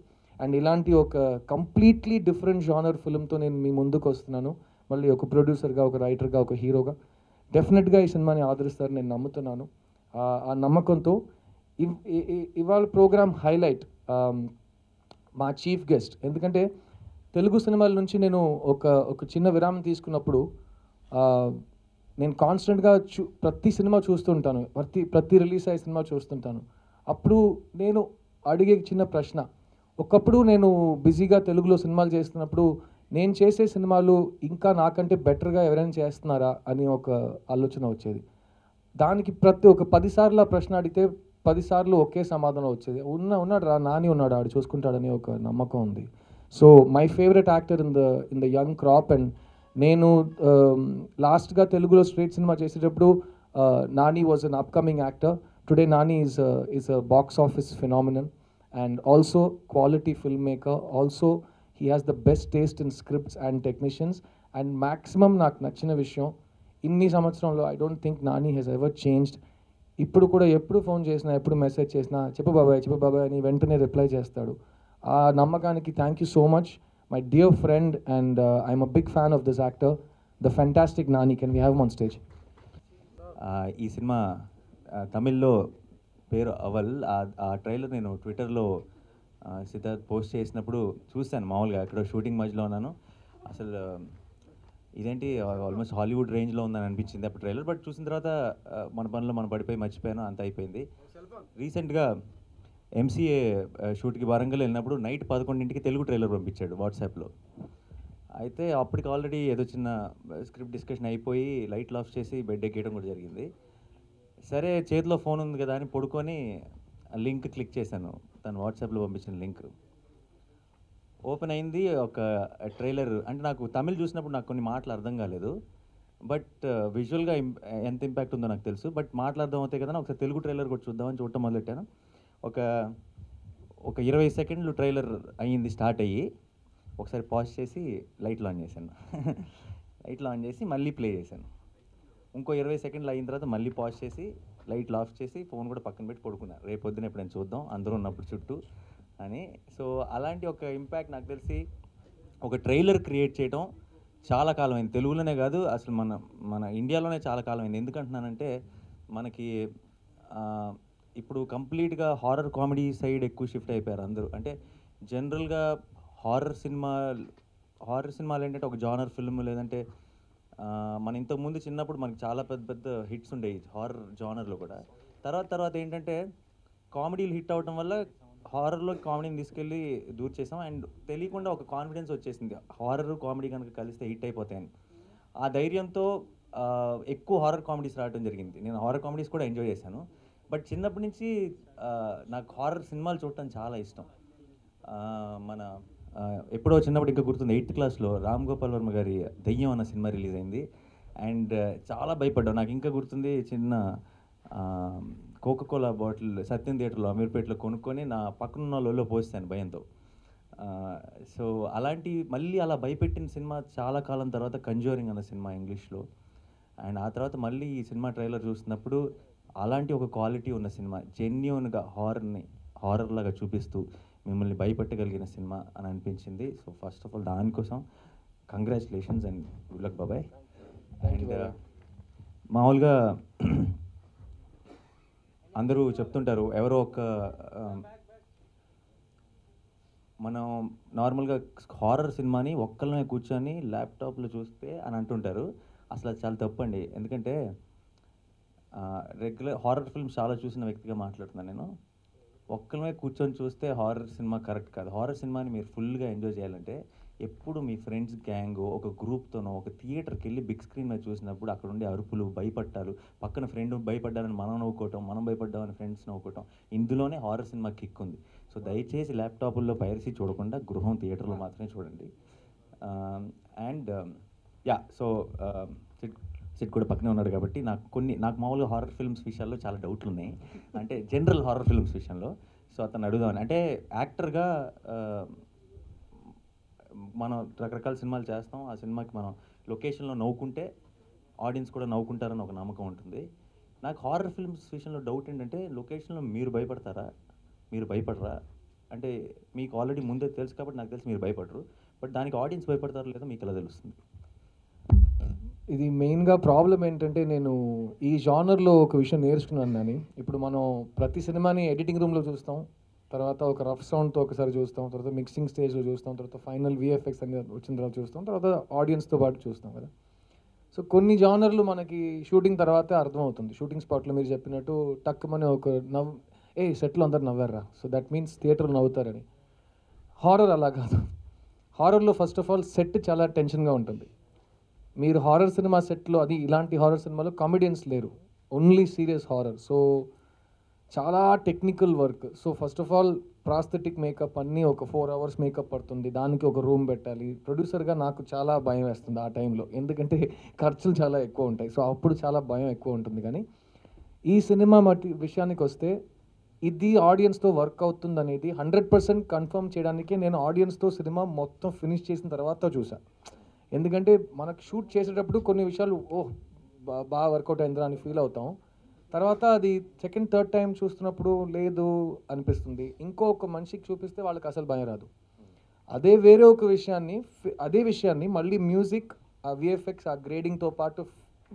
అండ్ ఇలాంటి ఒక కంప్లీట్లీ డిఫరెంట్ జానర్ ఫిల్మ్తో నేను మీ ముందుకు వస్తున్నాను, మళ్ళీ ఒక ప్రొడ్యూసర్గా, ఒక రైటర్గా, ఒక హీరోగా. డెఫినెట్గా ఈ సినిమాని ఆదరిస్తారు నేను నమ్ముతున్నాను. ఆ నమ్మకంతో ఇవాళ ప్రోగ్రామ్ హైలైట్ మా చీఫ్ గెస్ట్. ఎందుకంటే తెలుగు సినిమాల నుంచి నేను ఒక చిన్న విరామం తీసుకున్నప్పుడు నేను కాన్స్టెంట్గా ప్రతి సినిమా చూస్తుంటాను, ప్రతి రిలీజ్ అయ్యే సినిమా చూస్తుంటాను. అప్పుడు నేను అడిగే చిన్న ప్రశ్న, ఒకప్పుడు నేను బిజీగా తెలుగులో సినిమాలు చేస్తున్నప్పుడు నేను చేసే సినిమాలు ఇంకా నాకంటే బెటర్గా ఎవరైనా చేస్తున్నారా అని ఒక ఆలోచన వచ్చేది. దానికి ఒక 10 సార్లు ఆ ప్రశ్న అడిగితే 10 సార్లు ఒకే సమాధానం వచ్చేది, ఉన్నాడు రా నాని ఉన్నాడు, ఆడు చూసుకుంటాడని ఒక నమ్మకం ఉంది. So my favourite actor in the young crop. And నేను లాస్ట్గా తెలుగులో స్ట్రేట్ సినిమా చేసేటప్పుడు Nani was an upcoming actor. Today Nani is a box office phenomenon and also quality filmmaker. Also he has the best taste in scripts and technicians. And maximum నాకు నచ్చిన విషయం, ఇన్ని సంవత్సరంలో I don't think Nani has ever changed ఇప్పుడు కూడా ఎప్పుడు phone చేసినా ఎప్పుడు మెసేజ్ చేసినా చెప్పు బాబాయ్ అని వెంటనే రిప్లై చేస్తాడు. ఆ నమ్మకానికి thank you so much my dear friend, and I'm a big fan of this actor, the fantastic Nani. Can we have on stage? ఈ సినిమా తమిళ్లో పేరు అవల్. ఆ ట్రైలర్ నేను ట్విట్టర్లో సిద్ధార్థ్ పోస్ట్ చేసినప్పుడు చూశాను. మామూలుగా ఎక్కడో షూటింగ్ మధ్యలో ఉన్నాను. అసలు ఇదేంటి ఆల్మోస్ట్ హాలీవుడ్ రేంజ్లో ఉందని అనిపించింది అప్పుడు ట్రైలర్. బట్ చూసిన తర్వాత మన పనిలో మనం పడిపోయి మర్చిపోయాను, అంత అయిపోయింది. రీసెంట్గా ఎంసీఏ షూట్కి వరంగల్ వెళ్ళినప్పుడు నైట్ 11ంటికి తెలుగు ట్రైలర్ పంపించాడు వాట్సాప్లో. అయితే అప్పటికి ఆల్రెడీ ఏదో చిన్న స్క్రిప్ట్ డిస్కషన్ అయిపోయి లైట్లు ఆఫ్ చేసి బెడ్ ఎక్కేయడం కూడా జరిగింది. సరే చేతిలో ఫోన్ ఉంది కదా అని పడుకొని లింక్ క్లిక్ చేశాను, తను వాట్సాప్లో పంపించిన లింక్. ఓపెన్ అయింది ఒక ట్రైలర్. అంటే నాకు తమిళ్ చూసినప్పుడు నాకు కొన్ని మాటలు అర్థం కాలేదు, బట్ విజువల్గా ఎంత ఇంపాక్ట్ ఉందో నాకు తెలుసు. బట్ మాటలు అర్థం అవుతాయి కదా, ఒకసారి తెలుగు ట్రైలర్ కూడా చూద్దామని చూడటం మొదలెట్టాను. ఒక 20 సెకండ్లు ట్రైలర్ అయ్యింది స్టార్ట్ అయ్యి. ఒకసారి పాజ్ చేసి లైట్లు ఆన్ చేశాను. లైట్లు ఆన్ చేసి మళ్ళీ ప్లే చేశాను. ఇంకో 20 సెకండ్లు అయిన తర్వాత మళ్ళీ పాజ్ చేసి లైట్లు ఆఫ్ చేసి ఫోన్ కూడా పక్కన పెట్టి పడుకున్నాను. రేపు పొద్దున ఎప్పుడైనా చూద్దాం అందరూ ఉన్నప్పుడు చుట్టూ అని. సో అలాంటి ఒక ఇంపాక్ట్ నాకు తెలిసి ఒక ట్రైలర్ క్రియేట్ చేయడం చాలా కాలమైంది. తెలుగులోనే కాదు, అసలు మన ఇండియాలోనే చాలా కాలమైంది. ఎందుకంటున్నానంటే మనకి ఇప్పుడు కంప్లీట్గా హారర్ కామెడీ సైడ్ ఎక్కువ షిఫ్ట్ అయిపోయారు అందరూ. అంటే జనరల్గా హారర్ సినిమాలు ఏంటంటే ఒక జానర్ ఫిల్మ్, లేదంటే మన ఇంతకుముందు చిన్నప్పుడు మనకి చాలా పెద్ద పెద్ద హిట్స్ ఉండేవి హారర్ జానర్లో కూడా. తర్వాత ఏంటంటే కామెడీలు హిట్ అవడం వల్ల హారర్లో కామెడీని తీసుకెళ్ళి దూర్ చేసాం. అండ్ తెలియకుండా ఒక కాన్ఫిడెన్స్ వచ్చేసింది, హారర్ కామెడీ కనుక కలిస్తే హిట్ అయిపోతాయని. ఆ ధైర్యంతో ఎక్కువ హారర్ కామెడీస్ రావడం జరిగింది. నేను హారర్ కామెడీస్ కూడా ఎంజాయ్ చేశాను. బట్ చిన్నప్పటి నుంచి నాకు హారర్ సినిమాలు చూడటం చాలా ఇష్టం. మన ఎప్పుడో చిన్నప్పుడు ఇంకా గుర్తుంది, 8th క్లాస్లో రామ్ గోపాల్ వర్మ గారి దెయ్యం అన్న సినిమా రిలీజ్ అయింది. అండ్ చాలా భయపడ్డాను. నాకు ఇంకా గుర్తుంది, చిన్న కోకోకోలా బాటిల్ సత్యం థియేటర్లో అమీర్పేటలో కొనుక్కొని నా పక్కనున్న లోలో పోస్తాను భయంతో. సో అలాంటి మళ్ళీ అలా భయపెట్టిన సినిమా చాలా కాలం తర్వాత కంజూరింగ్ అన్న సినిమా ఇంగ్లీష్లో. అండ్ ఆ తర్వాత మళ్ళీ ఈ సినిమా ట్రైలర్ చూసినప్పుడు అలాంటి ఒక క్వాలిటీ ఉన్న సినిమా, జెన్యూన్గా హారర్ లాగా చూపిస్తూ మిమ్మల్ని భయపెట్టగలిగిన సినిమా అని అనిపించింది. సో ఫస్ట్ ఆఫ్ ఆల్ దానికోసం కంగ్రాచులేషన్స్ అండ్ గుడ్ లక్ బాబాయ్. అండ్ మామూలుగా అందరూ చెప్తుంటారు, ఎవరో ఒక మనం నార్మల్గా హారర్ సినిమాని ఒక్కళ్ళమే కూర్చొని ల్యాప్టాప్లో చూస్తే అని అంటుంటారు. అసలు అది చాలా తప్పండి. ఎందుకంటే రెగ్యులర్ హారర్ ఫిల్మ్స్ చాలా చూసిన వ్యక్తిగా మాట్లాడుతున్నాను నేను. ఒక్కళ్ళమే కూర్చొని చూస్తే హారర్ సినిమా కరెక్ట్ కాదు. హారర్ సినిమాని మీరు ఫుల్గా ఎంజాయ్ చేయాలంటే ఎప్పుడు మీ ఫ్రెండ్స్ గ్యాంగ్ ఒక గ్రూప్తోనో ఒక థియేటర్కి వెళ్ళి బిగ్ స్క్రీన్ మీద చూసినప్పుడు అక్కడ ఉండే అరుపులు, భయపట్టాలు, పక్కన ఫ్రెండ్ భయపడ్డారని మనం నవ్వుకోవటం, మనం భయపడ్డామని ఫ్రెండ్స్ నవ్వుకోవటం, ఇందులోనే హారర్ సినిమా కిక్ ఉంది. సో దయచేసి ల్యాప్టాపుల్లో పైరసీ చూడకుండా గృహం థియేటర్లో మాత్రమే చూడండి. అండ్ సో సిట్ కూడా పక్కనే ఉన్నాడు కాబట్టి నాకు మామూలుగా హారర్ ఫిల్మ్స్ విషయాల్లో చాలా డౌట్లు ఉన్నాయి, అంటే జనరల్ హారర్ ఫిల్మ్స్ విషయంలో. సో అతను అడుగుదామని, అంటే యాక్టర్గా మనం రకరకాల సినిమాలు చేస్తాం. ఆ సినిమాకి మనం లొకేషన్లో నవ్వుకుంటే ఆడియన్స్ కూడా నవ్వుకుంటారని ఒక నమ్మకం ఉంటుంది. నాకు హారర్ ఫిల్మ్స్ విషయంలో డౌట్ ఏంటంటే, లొకేషన్లో మీరు భయపడతారా, మీరు భయపడరా? అంటే మీకు ఆల్రెడీ ముందే తెలుసు కాబట్టి నాకు తెలిసి మీరు భయపడరు, బట్ దానికి ఆడియన్స్ భయపడతారో లేదో మీకు ఎలా తెలుస్తుంది? ఇది మెయిన్గా ప్రాబ్లం ఏంటంటే, నేను ఈ జానర్లో ఒక విషయం నేర్చుకున్నాను అని. ఇప్పుడు మనం ప్రతి సినిమాని ఎడిటింగ్ రూమ్లో చూస్తాం, తర్వాత ఒక రఫ్ సౌండ్తో ఒకసారి చూస్తాం, తర్వాత మిక్సింగ్ స్టేజ్లో చూస్తాం, తర్వాత ఫైనల్ విఎఫ్ఎక్స్ అని వచ్చిన తర్వాత చూస్తాం, తర్వాత ఆడియన్స్తో పాటు చూస్తాం కదా. సో కొన్ని జానర్లు మనకి షూటింగ్ తర్వాతే అర్థమవుతుంది. షూటింగ్ స్పాట్లో మీరు చెప్పినట్టు టక్కుమని ఒక సెట్లో అందరు నవ్వారా, సో దట్ మీన్స్ థియేటర్లో నవ్వుతారని. హారర్ అలా కాదు. హారర్లో ఫస్ట్ ఆఫ్ ఆల్ సెట్ చాలా టెన్షన్గా ఉంటుంది. మీరు హారర్ సినిమా సెట్లో, అది ఇలాంటి హారర్ సినిమాలో కామెడియన్స్ లేరు, ఓన్లీ సీరియస్ హారర్. సో చాలా technical work. So first of all prosthetic makeup అన్నీ ఒక 4 hours మేకప్ పడుతుంది, దానికి ఒక రూమ్ పెట్టాలి. ప్రొడ్యూసర్గా నాకు చాలా భయం వేస్తుంది ఆ టైంలో, ఎందుకంటే ఖర్చులు చాలా ఎక్కువ ఉంటాయి. సో అప్పుడు చాలా భయం ఎక్కువ ఉంటుంది. కానీ ఈ సినిమా విషయానికి వస్తే ఇది ఆడియన్స్తో వర్క్ అవుతుంది అనేది 100% కన్ఫర్మ్ చేయడానికే నేను ఆడియన్స్తో సినిమా మొత్తం ఫినిష్ చేసిన తర్వాత చూసాను. ఎందుకంటే మనకు షూట్ చేసేటప్పుడు కొన్ని విషయాలు బాగా వర్కౌట్ అయిందిరా అని ఫీల్ అవుతాం, తర్వాత అది సెకండ్ థర్డ్ టైం చూస్తున్నప్పుడు లేదు అనిపిస్తుంది. ఇంకొక మనిషికి చూపిస్తే వాళ్ళకి అసలు భయం రాదు. అదే వేరే ఒక అదే విషయాన్ని మళ్ళీ మ్యూజిక్, ఆ విఎఫ్ఎక్స్, ఆ గ్రేడింగ్తో పాటు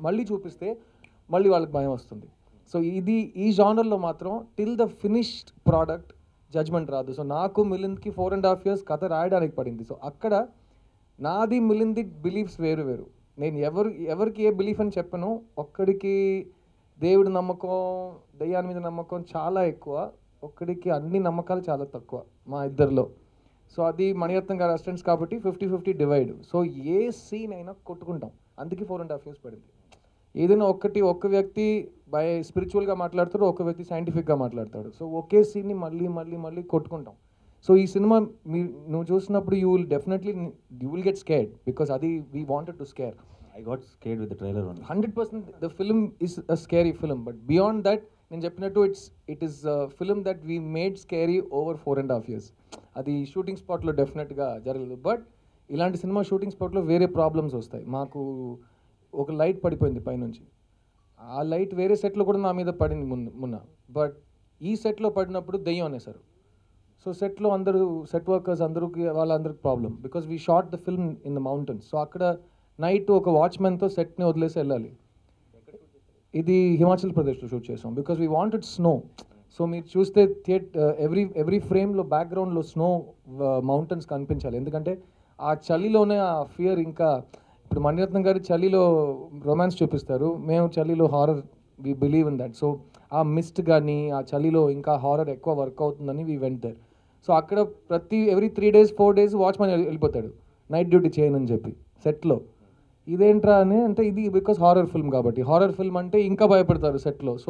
మళ్ళీ చూపిస్తే మళ్ళీ వాళ్ళకి భయం వస్తుంది. సో ఈ జానర్లో మాత్రం till the finished product judgement రాదు. సో నాకు మిలింద్కి 4.5 years కథ రాయడానికి పడింది. సో అక్కడ నాది మిలింది బిలీఫ్స్ వేరు. నేను ఎవరికి ఏ బిలీఫ్ అని చెప్పను. ఒక్కడికి దేవుడి నమ్మకం, దయ్యాన్ని మీద నమ్మకం చాలా ఎక్కువ, ఒక్కడికి అన్ని నమ్మకాలు చాలా తక్కువ మా ఇద్దరిలో. సో అది మణిరత్నం గారు అసిస్టెంట్స్ కాబట్టి 50-50 డివైడ్. సో ఏ సీన్ అయినా కొట్టుకుంటాం. అందుకే 4.5 years పడింది. ఏదైనా ఒక్క వ్యక్తి స్పిరిచువల్గా మాట్లాడతాడు, ఒక వ్యక్తి సైంటిఫిక్గా మాట్లాడతాడు. సో ఒకే సీన్ని మళ్ళీ కొట్టుకుంటాం. సో ఈ సినిమా నువ్వు చూసినప్పుడు you will get scared because అది we wanted to scare. I got scared with the trailer only. 100% the film is a scary film, but beyond that నేను చెప్పినట్టు it is a film that we made scary over 4.5 years. అది shooting స్పాట్లో డెఫినెట్గా జరగలేదు. But ఇలాంటి cinema shooting స్పాట్లో వేరే problems వస్తాయి. మాకు ఒక లైట్ పడిపోయింది పైనుంచి. ఆ లైట్ వేరే సెట్లో కూడా నా మీద పడింది మొన్న. బట్ ఈ సెట్లో పడినప్పుడు దెయ్యం అనేసారు. సో సెట్లో సెట్ వర్కర్స్ వాళ్ళందరికి problem because we shot the film in the mountains. So అక్కడ నైట్ ఒక వాచ్మెన్తో సెట్ని వదిలేసి వెళ్ళాలి. ఇది హిమాచల్ ప్రదేశ్లో షూట్ చేసాం because we wanted snow. So మీరు చూస్తే ఎవ్రీ ఫ్రేమ్లో బ్యాక్గ్రౌండ్లో స్నో, మౌంటైన్స్ కనిపించాలి. ఎందుకంటే ఆ చలిలోనే ఆ ఫియర్. ఇంకా ఇప్పుడు మణిరత్నం గారి చలిలో రొమాన్స్ చూపిస్తారు, మేము చలిలో horror. We believe in that. So ఆ మిస్ట్ కానీ ఆ చలిలో ఇంకా హారర్ ఎక్కువ వర్క్ అవుతుందని వీ వెంట్ దేర్. సో అక్కడ ఎవ్రీ 3 days 4 days వాచ్మెన్ వెళ్ళిపోతాడు నైట్ డ్యూటీ చేయనని చెప్పి సెట్లో. ఇదేంట్రా అని అంటే ఇది బికాస్ హారర్ ఫిల్మ్ కాబట్టి. హారర్ ఫిల్మ్ అంటే ఇంకా భయపడతారు సెట్లో. సో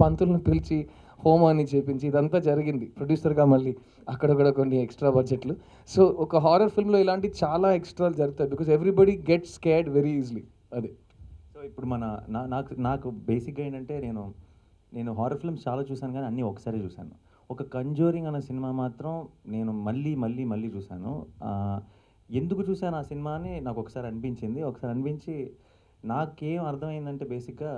పంతులను పిలిచి హోమాన్ని చేపించి ఇదంతా జరిగింది ప్రొడ్యూసర్గా. మళ్ళీ అక్కడక్కడ కొన్ని ఎక్స్ట్రా బడ్జెట్లు. సో ఒక హారర్ ఫిల్మ్లో ఇలాంటి చాలా ఎక్స్ట్రాలు జరుగుతాయి because everybody gets scared very easily. అదే. సో ఇప్పుడు నాకు బేసిక్గా ఏంటంటే నేను హారర్ ఫిల్మ్స్ చాలా చూశాను కానీ అన్నీ ఒకసారి చూశాను. ఒక కంజూరింగ్ అనే సినిమా మాత్రం నేను మళ్ళీ చూశాను. ఎందుకు చూశాను ఆ సినిమా అని నాకు ఒకసారి అనిపించి నాకేం అర్థమైందంటే బేసిక్గా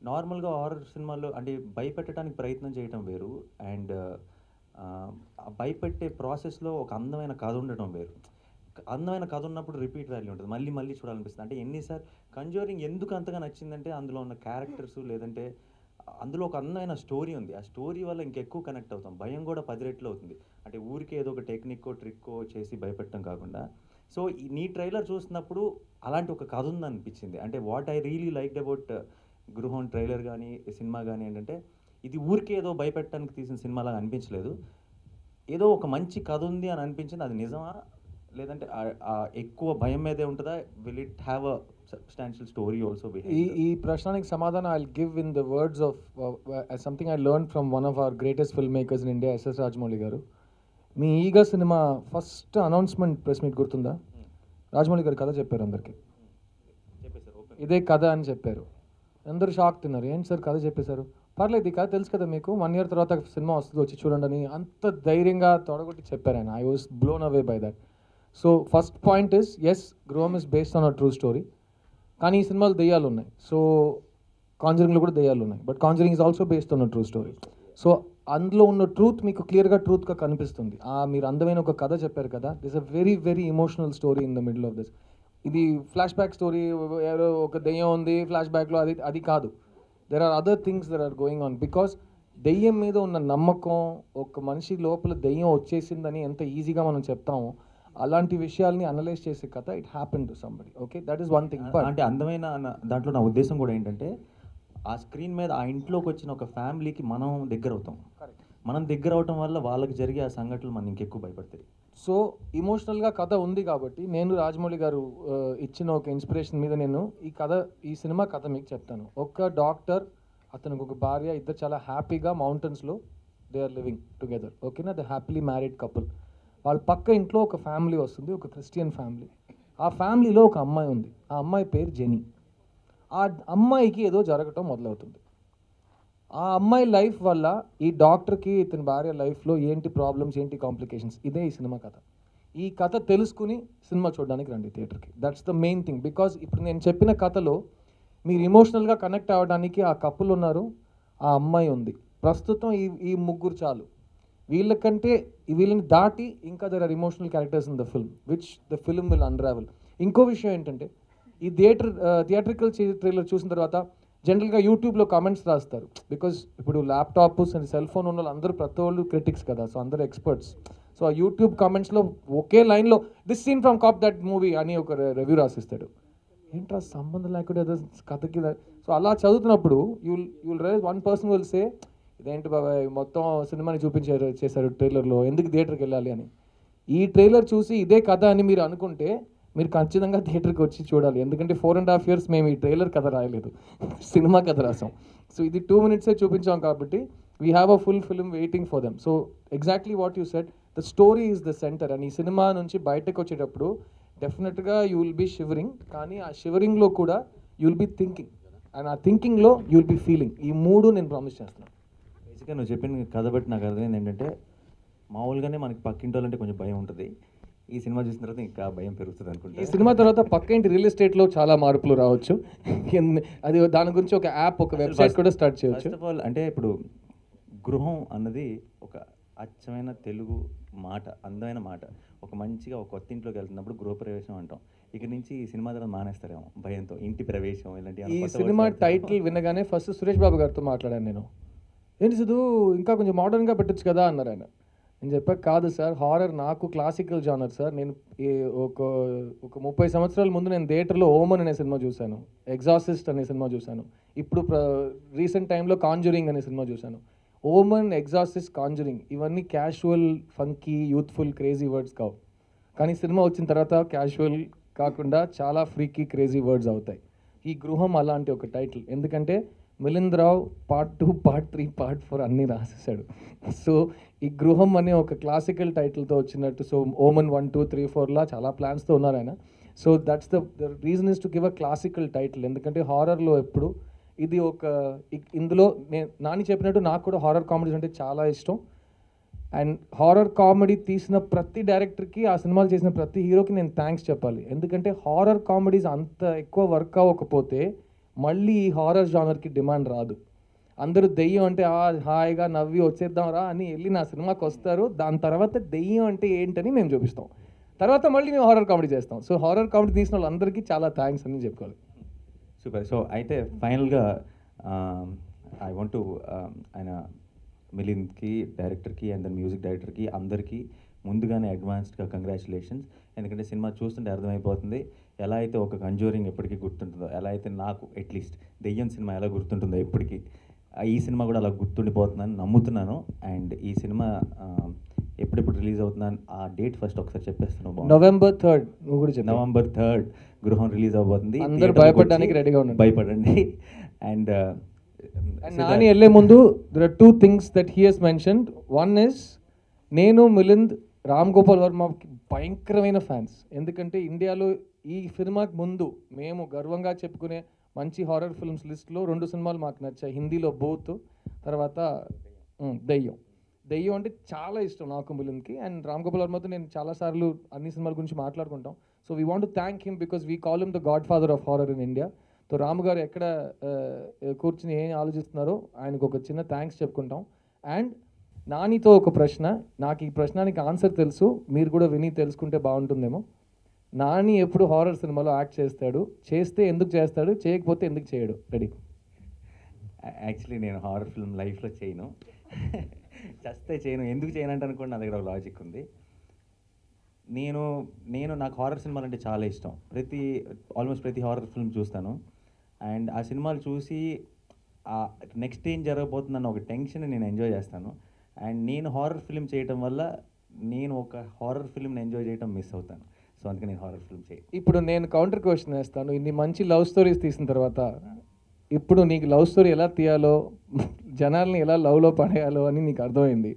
నార్మల్గా హారర్ సినిమాల్లో అంటే భయపెట్టడానికి ప్రయత్నం చేయటం వేరు, అండ్ భయపెట్టే ప్రాసెస్లో ఒక అందమైన కథ ఉండటం వేరు. అందమైన కథ ఉన్నప్పుడు రిపీట్ వాల్యూ ఉంటుంది, మళ్ళీ చూడాలనిపిస్తుంది. అంటే ఎన్నిసార్లు కంజూరింగ్ ఎందుకు అంతగా నచ్చిందంటే అందులో ఉన్న క్యారెక్టర్స్, లేదంటే అందులో ఒక అందమైన స్టోరీ ఉంది. ఆ స్టోరీ వల్ల ఇంకెక్కువ కనెక్ట్ అవుతాం. భయం కూడా 10 రెట్లు అవుతుంది. అంటే ఊరికే ఏదో ఒక టెక్నిక్కో ట్రిక్కో చేసి భయపెట్టడం కాకుండా. సో నీ ట్రైలర్ చూసినప్పుడు అలాంటి ఒక కథ ఉందనిపించింది. అంటే what I really liked about గృహం ట్రైలర్ కానీ సినిమా కానీ ఏంటంటే ఇది ఊరికే ఏదో భయపెట్టడానికి తీసిన సినిమాలాగా అనిపించలేదు. ఏదో ఒక మంచి కథ ఉంది అని అనిపించింది. అది నిజమా లేదంటే ఎక్కువ భయం మీదే ఉంటుందా? Will it have a substantial story also? ఈ ప్రశ్నకి సమాధానం I give in the words of something I learn from one of our greatest film makers in India, SS Rajamouli garu. మీ ఈగ సినిమా ఫస్ట్ అనౌన్స్మెంట్ ప్రెస్ మీట్ గుర్తుందా? రాజమౌళి గారు కథ చెప్పారు అందరికీ. ఇదే కథ అని చెప్పారు. అందరూ షాక్ తిన్నారు. ఏంటి సార్ కథ చెప్పేశారు? పర్లేదు, ఈ కథ తెలుసు కదా మీకు, 1 year తర్వాత సినిమా వస్తుంది, వచ్చి చూడండి అని అంత ధైర్యంగా తొడగొట్టి చెప్పారు ఆయన. I was blown away by that. So first point is yes, Gruham is based on a true story. కానీ ఈ సినిమాలో దెయ్యాలు ఉన్నాయి. సో కాంజరింగ్లో కూడా దెయ్యాలు ఉన్నాయి. But Conjuring is also based on a true story. So అందులో ఉన్న ట్రూత్ మీకు క్లియర్గా ట్రూత్గా కనిపిస్తుంది. మీరు అందమైన ఒక కథ చెప్పారు కదా, this a very emotional story in the middle of this. ఇది ఫ్లాష్ బ్యాక్ స్టోరీ, ఎవరో ఒక దెయ్యం ఉంది ఫ్లాష్ బ్యాక్లో, అది కాదు. There are other things that are going on. Because దెయ్యం మీద ఉన్న నమ్మకం, ఒక మనిషి లోపల దెయ్యం వచ్చేసిందని ఎంత ఈజీగా మనం చెప్తామో, అలాంటి విషయాల్ని అనలైజ్ చేసే కథ. It happen to somebody. Okay, that is one thing. అంటే అందమైన దాంట్లో నా ఉద్దేశం కూడా ఏంటంటే ఆ స్క్రీన్ మీద ఆ ఇంట్లోకి వచ్చిన ఒక ఫ్యామిలీకి మనం దగ్గర అవుతాం. మనం దగ్గర అవటం వల్ల వాళ్ళకి జరిగే ఆ సంఘటనలు మనం ఇంకెక్కువ భయపడతాయి. సో ఇమోషనల్గా కథ ఉంది కాబట్టి నేను రాజమౌళి గారు ఇచ్చిన ఒక ఇన్స్పిరేషన్ మీద నేను ఈ సినిమా కథ మీకు చెప్తాను. ఒక డాక్టర్, అతనికి ఒక భార్య, ఇద్దరు చాలా హ్యాపీగా మౌంటైన్స్లో దే ఆర్ లివింగ్ టుగెదర్. ఓకేనా, ద హ్యాపీలీ మ్యారీడ్ కపుల్. వాళ్ళ పక్క ఇంట్లో ఒక ఫ్యామిలీ వస్తుంది, ఒక క్రిస్టియన్ ఫ్యామిలీ. ఆ ఫ్యామిలీలో ఒక అమ్మాయి ఉంది. ఆ అమ్మాయి పేరు జెనీ. ఆ అమ్మాయికి ఏదో జరగటం మొదలవుతుంది. ఆ అమ్మాయి లైఫ్ వల్ల ఈ డాక్టర్కి ఇతని భార్య లైఫ్లో ఏంటి ప్రాబ్లమ్స్, ఏంటి కాంప్లికేషన్స్, ఇదే ఈ సినిమా కథ. ఈ కథ తెలుసుకుని సినిమా చూడడానికి రండి థియేటర్కి. That's the main thing. Because ఇప్పుడు నేను చెప్పిన కథలో మీరు ఎమోషనల్గా కనెక్ట్ అవ్వడానికి ఆ కపుల్ ఉన్నారు, ఆ అమ్మాయి ఉంది. ప్రస్తుతం ఈ ముగ్గురు చాలు. వీళ్ళకంటే వీళ్ళని దాటి ఇంకా there are emotional characters in the film which the film will unravel. ఇంకో విషయం ఏంటంటే ఈ థియేట్రికల్ ట్రైలర్ చూసిన తర్వాత జనరల్గా యూట్యూబ్లో కామెంట్స్ రాస్తారు. బికాజ్ ఇప్పుడు ల్యాప్టాప్ అండ్ సెల్ ఫోన్ ఉన్న వాళ్ళు అందరూ ప్రతి వాళ్ళు క్రిటిక్స్ కదా, సో అందరూ ఎక్స్పర్ట్స్. సో ఆ యూట్యూబ్ కామెంట్స్లో ఒకే లైన్లో this scene from cop that movie అని ఒక రివ్యూ రాసిస్తాడు. ఏంట్రా సంబంధం లేకుండా ఏదో కథకి. సో అలా చదువుతున్నప్పుడు you'll rise one person will say ఇదేంటి బాబాయ్ మొత్తం సినిమాని చేశారు ట్రైలర్లో, ఎందుకు థియేటర్కి వెళ్ళాలి అని. ఈ ట్రైలర్ చూసి ఇదే కథ అని మీరు అనుకుంటే మీరు ఖచ్చితంగా థియేటర్కి వచ్చి చూడాలి. ఎందుకంటే 4.5 years మేము ఈ ట్రైలర్ కథ రాయలేదు, సినిమా కథ రాసాం. సో ఇది 2 minutes చూపించాం కాబట్టి we have a full film waiting for them. So exactly what you said, the story is the centre. And ఈ సినిమా నుంచి బయటకు వచ్చేటప్పుడు డెఫినెట్గా యూ విల్ బీ షివరింగ్, కానీ ఆ షివరింగ్లో కూడా you will be thinking, and ఆ థింకింగ్లో యూ విల్ బీ ఫీలింగ్. ఈ మూడు నేను ప్రామిస్ చేస్తున్నాను. బేసిక్గా నువ్వు చెప్పిన కథ బట్టి నాకు అర్థమైంది ఏంటంటే, మామూలుగానే మనకి పక్కింటి వాళ్ళంటే కొంచెం భయం ఉంటుంది, ఈ సినిమా చూసిన తర్వాత ఇంకా భయం పెరుగుతుంది అనుకుంటా. ఈ సినిమా తర్వాత పక్క ఇంటి రియల్ ఎస్టేట్లో చాలా మార్పులు రావచ్చు. అది దాని గురించి ఒక యాప్, ఒక వెబ్సైట్ కూడా స్టార్ట్ చేయొచ్చు. ఫస్ట్ ఆఫ్ ఆల్ అంటే ఇప్పుడు గృహం అన్నది ఒక అచ్చమైన తెలుగు మాట, అందమైన మాట. ఒక మంచిగా ఒక కొత్త ఇంట్లోకి వెళ్తున్నప్పుడు గృహప్రవేశం అంటాం. ఇక నుంచి ఈ సినిమా తర్వాత మానేస్తారేమో భయంతో, ఇంటి ప్రవేశం ఇలాంటి. ఈ సినిమా టైటిల్ వినగానే ఫస్ట్ సురేష్ బాబు గారితో మాట్లాడాను నేను. ఏంటి సిద్ధు ఇంకా కొంచెం మోడర్న్గా పెట్టచ్చు కదా అన్నారు ఆయన. నేను చెప్పాక కాదు సార్, హారర్ నాకు క్లాసికల్ జానర్ సార్. నేను ఒక 30 సంవత్సరాల ముందు నేను థియేటర్లో ఓమన్ అనే సినిమా చూశాను, ఎగ్జాసిస్ట్ అనే సినిమా చూశాను, ఇప్పుడు రీసెంట్ టైంలో కాంజురింగ్ అనే సినిమా చూశాను. ఓమన్, ఎగ్జాసిస్ట్, కాంజురింగ్ ఇవన్నీ casual, funky, youthful, crazy words కావు. కానీ సినిమా వచ్చిన తర్వాత క్యాషువల్ కాకుండా చాలా ఫ్రీకీ, క్రేజీ వర్డ్స్ అవుతాయి. ఈ గృహం అలాంటి ఒక టైటిల్. ఎందుకంటే మిలింద్ రావు Part 2, Part 3, Part 4 అన్నీ రాసేసాడు. సో ఈ గృహం అనే ఒక క్లాసికల్ టైటిల్తో వచ్చినట్టు, సో ఓమన్ 1, 2, 3, 4లా చాలా ప్లాన్స్తో ఉన్నారు ఆయన. So that's the reason is to give a classical title. ఎందుకంటే హారర్లో ఎప్పుడు ఇది ఇందులో నాని చెప్పినట్టు నాకు కూడా హారర్ కామెడీస్ అంటే చాలా ఇష్టం. అండ్ హారర్ కామెడీ తీసిన ప్రతి డైరెక్టర్కి, ఆ సినిమాలు చేసిన ప్రతి హీరోకి నేను థ్యాంక్స్ చెప్పాలి. ఎందుకంటే హారర్ కామెడీస్ అంత ఎక్కువ వర్క్ అవ్వకపోతే మళ్ళీ ఈ హారర్ జానర్కి డిమాండ్ రాదు. అందరూ దెయ్యం అంటే హాయిగా నవ్వి వచ్చేద్దాం రా అని వెళ్ళి నా సినిమాకి వస్తారు. దాని తర్వాత దెయ్యం అంటే ఏంటని మేము చూపిస్తాం, తర్వాత మళ్ళీ మేము హారర్ కామెడీ చేస్తాం. సో హారర్ కామెడీ తీసిన వాళ్ళందరికీ చాలా థ్యాంక్స్ అని చెప్పుకోవాలి. సూపర్. సో అయితే ఫైనల్గా ఐ వాంట్ టు ఆయన మిలింద్కి, డైరెక్టర్కి అండ్ దెన్ మ్యూజిక్ డైరెక్టర్కి అందరికీ ముందుగానే అడ్వాన్స్డ్గా కంగ్రాచులేషన్స్. ఎందుకంటే సినిమా చూస్తుంటే అర్థమైపోతుంది ఎలా అయితే ఒక కంజూరింగ్ ఎప్పటికీ గుర్తుంటుందో, ఎలా అయితే నాకు అట్లీస్ట్ దెయ్యం సినిమా ఎలా గుర్తుంటుందో ఎప్పటికీ, ఈ సినిమా కూడా అలా గుర్తుండిపోతుందని నమ్ముతున్నాను. అండ్ ఈ సినిమా ఎప్పుడెప్పుడు రిలీజ్ అవుతుందని ఆ డేట్ ఫస్ట్ ఒకసారి చెప్పేస్తున్నాను. November 3rd. నువ్వు కూడా చెప్పు. November 3rd గృహం రిలీజ్ అవబోతుంది. అందరూ భయపడడానికి రెడీగా ఉండండి. భయపడండి. అండ్ నాని వెళ్ళే ముందు there are 2 things that he has mentioned. One is నేను, మిలింద్, రామ్ గోపాల్ వర్మకి భయంకరమైన ఫ్యాన్స్. ఎందుకంటే ఇండియాలో ఈ సినిమాకి ముందు మేము గర్వంగా చెప్పుకునే మంచి హారర్ ఫిల్మ్స్ లిస్ట్లో 2 సినిమాలు మాకు నచ్చాయి. హిందీలో బూత్, తర్వాత దెయ్యం. దెయ్యం అంటే చాలా ఇష్టం నాకు, మిలింద్కి. అండ్ రామ్ గోపాల్ వర్మతో నేను చాలాసార్లు అన్ని సినిమాల గురించి మాట్లాడుకుంటాం. So we want to thank him because we call him the God father of horror in India. So Ram గారు ఎక్కడ కూర్చుని ఏం ఆలోచిస్తున్నారో ఆయనకు ఒక చిన్న థ్యాంక్స్ చెప్పుకుంటాం. అండ్ నానితో ఒక ప్రశ్న, నాకు ఈ ప్రశ్నానికి ఆన్సర్ తెలుసు, మీరు కూడా విని తెలుసుకుంటే బాగుంటుందేమో. నాని ఎప్పుడు హారర్ సినిమాలో యాక్ట్ చేస్తాడు, చేస్తే ఎందుకు చేస్తాడు, చేయకపోతే ఎందుకు చేయడు? రెడీ? యాక్చువల్లీ నేను హారర్ ఫిల్మ్ లైఫ్లో చేయను, చేస్తే చేయను. ఎందుకు చేయనంటే అనుకోండి, నా దగ్గర ఒక లాజిక్ ఉంది. నాకు హారర్ సినిమాలు అంటే చాలా ఇష్టం. ఆల్మోస్ట్ ప్రతి హారర్ ఫిల్మ్ చూస్తాను. అండ్ ఆ సినిమాలు చూసి నెక్స్ట్ ఏం జరగబోతుందన్న ఒక టెన్షన్ నేను ఎంజాయ్ చేస్తాను. అండ్ నేను హారర్ ఫిల్మ్ చేయటం వల్ల నేను ఒక హారర్ ఫిల్మ్ని ఎంజాయ్ చేయటం మిస్ అవుతాను. సో అందుకే నేను హారర్ ఫిల్మ్ చేయను. ఇప్పుడు నేను కౌంటర్ క్వశ్చన్ వేస్తాను. ఇన్ని మంచి లవ్ స్టోరీస్ తీసిన తర్వాత ఇప్పుడు నీకు లవ్ స్టోరీ ఎలా తీయాలో, జనాల్ని ఎలా లవ్లో పడేయాలో అని నీకు అర్థమైంది.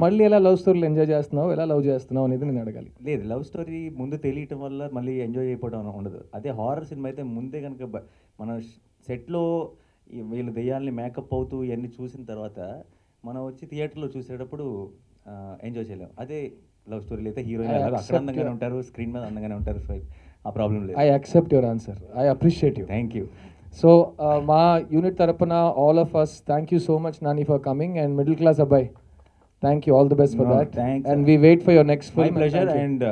మళ్ళీ ఎలా లవ్ స్టోరీలు ఎంజాయ్ చేస్తున్నావు, ఎలా లవ్ చేస్తున్నావు అనేది నేను అడగాలి. లేదు, లవ్ స్టోరీ ముందు తెలియటం వల్ల మళ్ళీ ఎంజాయ్ అయిపోవడం ఉండదు. అదే హారర్ సినిమా అయితే ముందే కనుక మన సెట్లో వీళ్ళు దెయ్యాలని మేకప్ అవుతూ ఇవన్నీ చూసిన తర్వాత మనం వచ్చి థియేటర్లో చూసేటప్పుడు ఎంజాయ్ చేయలేము. అదే లవ్ స్టోరీలు అయితే హీరోయిన్ అక్కడ అందంగానే ఉంటారు, స్క్రీన్ మీద అందంగానే ఉంటారు. సో ఆ ప్రాబ్లం లేదు. I accept your answer, I appreciate you. Thank you. So మా యూనిట్ తరపున all of us thank you so much Nani for coming and middle class Abbayi thank you all the best for No, that thanks. And we wait for your next my film. Pleasure. And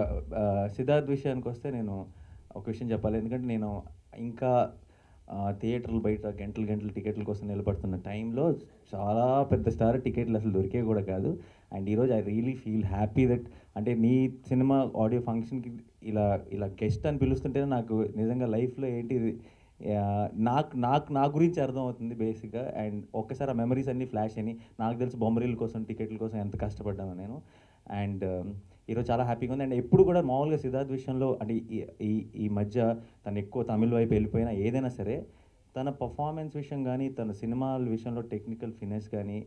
Siddharth విషయానికి వస్తే నేను ఒక విషయం చెప్పాలి. ఎందుకంటే నేను ఇంకా థియేటర్లు బయట గంటలు టికెట్ల కోసం నిలబడుతున్న టైంలో చాలా పెద్ద స్టార్ టికెట్లు అసలు దొరికే కూడా కాదు. అండ్ ఈరోజు I really feel happy that అంటే నీ సినిమా ఆడియో ఫంక్షన్కి ఇలా గెస్ట్ అని పిలుస్తుంటేనే నాకు నిజంగా లైఫ్లో ఏంటి ఇది, నా గురించి అర్థమవుతుంది బేసిక్గా. అండ్ ఒక్కసారి ఆ మెమరీస్ అన్నీ ఫ్లాష్ అని నాకు తెలిసి బొమ్మరీల కోసం టికెట్ల కోసం ఎంత కష్టపడ్డాను నేను. అండ్ ఈరోజు చాలా హ్యాపీగా ఉంది. అండ్ ఎప్పుడు కూడా మామూలుగా సిద్ధార్థ్ విషయంలో అంటే ఈ మధ్య తను ఎక్కువ తమిళ్ వైపు వెళ్ళిపోయినా ఏదైనా సరే తన పర్ఫార్మెన్స్ విషయం కానీ తన సినిమాల విషయంలో టెక్నికల్ ఫినిష్ కానీ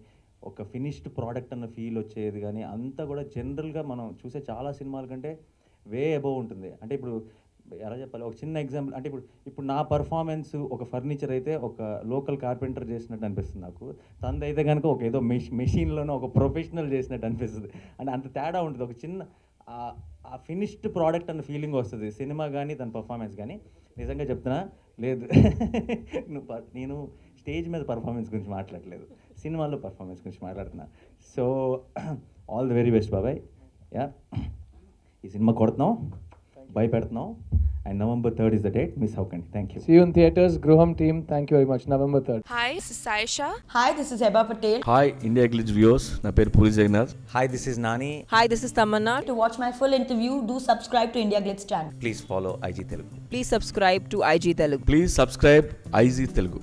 ఒక ఫినిష్డ్ ప్రోడక్ట్ అన్న ఫీల్ వచ్చేది కానీ అంతా కూడా జనరల్గా మనం చూసే చాలా సినిమాల కంటే వే అబోవ్ ఉంటుంది. అంటే ఇప్పుడు ఎలా చెప్పాలి, ఒక చిన్న ఎగ్జాంపుల్ అంటే ఇప్పుడు నా పర్ఫార్మెన్స్ ఒక ఫర్నిచర్ అయితే ఒక లోకల్ కార్పెంటర్ చేసినట్టు అనిపిస్తుంది నాకు. తనదైతే కనుక ఒక ఏదో మెషిన్లోనో ఒక ప్రొఫెషనల్ చేసినట్టు అనిపిస్తుంది. అంటే అంత తేడా ఉంటుంది. ఒక చిన్న ఆ ఫినిష్డ్ ప్రోడక్ట్ అన్న ఫీలింగ్ వస్తుంది సినిమా కానీ తన పర్ఫార్మెన్స్ కానీ. నిజంగా చెప్తున్నా లేదు నేను స్టేజ్ మీద పర్ఫార్మెన్స్ గురించి మాట్లాడలేదు, సినిమాలో పర్ఫార్మెన్స్ గురించి మాట్లాడుతున్నా. So all the very best బాబాయ్. యా ఈ సినిమా కొడుతున్నాం, భయపెడుతున్నాం. And November 3rd is the date. Miss Hawkandi. Thank you. See you in theaters. Gruham team, thank you very much. November 3rd. Hi, this is Saisha. Hi, this is Heba Patel. Hi, India Glitch viewers. Na peru Puri Jagannath. Hi, this is Nani. Hi, this is Tamanna. To watch my full interview, do subscribe to India Glitz channel. Please follow IG Telugu. Please subscribe to IG Telugu. Please subscribe IG Telugu.